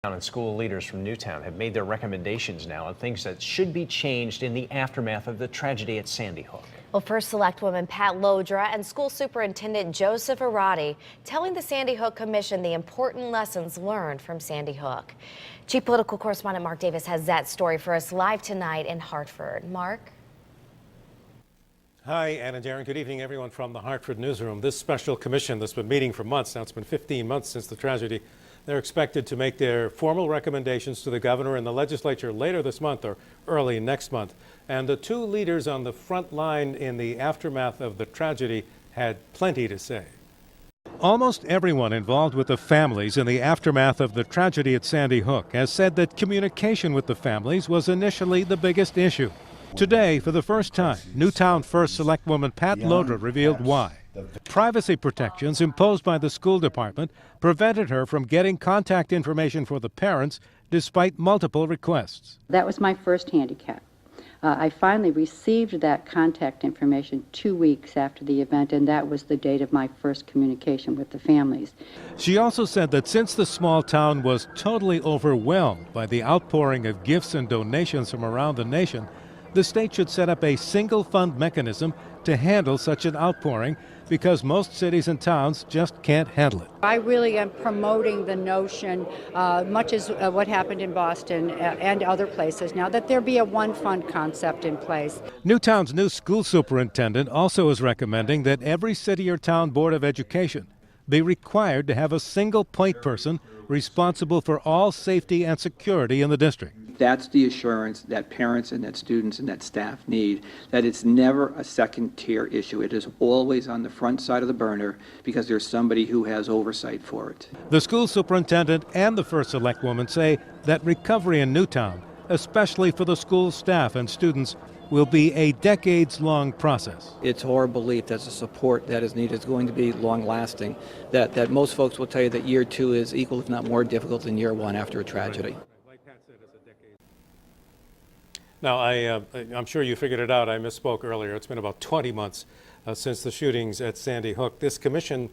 And school leaders from Newtown have made their recommendations now on things that should be changed in the aftermath of the tragedy at Sandy Hook. Well, First Selectwoman Pat Lodra and School Superintendent Joseph Arati telling the Sandy Hook Commission the important lessons learned from Sandy Hook. Chief Political Correspondent Mark Davis has that story for us live tonight in Hartford. Mark? Hi, Ann and Darren. Good evening, everyone from the Hartford newsroom. This special commission that's been meeting for months, now it's been 15 months since the tragedy, they're expected to make their formal recommendations to the governor and the legislature later this month or early next month. And the two leaders on the front line in the aftermath of the tragedy had plenty to say. Almost everyone involved with the families in the aftermath of the tragedy at Sandy Hook has said that communication with the families was initially the biggest issue. Today, for the first time, Newtown First Selectwoman Pat Lodra revealed why. Privacy protections imposed by the school department prevented her from getting contact information for the parents despite multiple requests. That was my first handicap. I finally received that contact information 2 weeks after the event, and that was the date of my first communication with the families. She also said that since the small town was totally overwhelmed by the outpouring of gifts and donations from around the nation, the state should set up a single fund mechanism to handle such an outpouring because most cities and towns just can't handle it. I really am promoting the notion, much as what happened in Boston and other places now, that there be a one fund concept in place. Newtown's new school superintendent also is recommending that every city or town board of education be required to have a single point person responsible for all safety and security in the district. That's the assurance that parents and that students and that staff need, that it's never a second-tier issue. It is always on the front side of the burner because there's somebody who has oversight for it. The school superintendent and the First Selectwoman say that recovery in Newtown, especially for the school staff and students, will be a decades-long process. It's our belief that the support that is needed is going to be long-lasting, that most folks will tell you that year two is equal, if not more difficult than year one after a tragedy. Now, I'm sure you figured it out. I misspoke earlier. It's been about 20 months since the shootings at Sandy Hook. This commission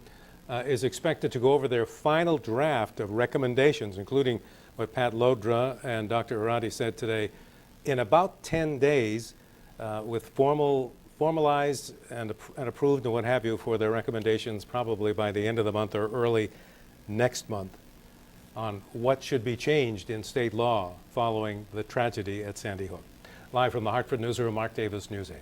is expected to go over their final draft of recommendations, including what Pat Lodra and Dr. Arati said today, in about 10 days with formalized and approved and what have you for their recommendations probably by the end of the month or early next month on what should be changed in state law following the tragedy at Sandy Hook. Live from the Hartford newsroom, Mark Davis, News 8.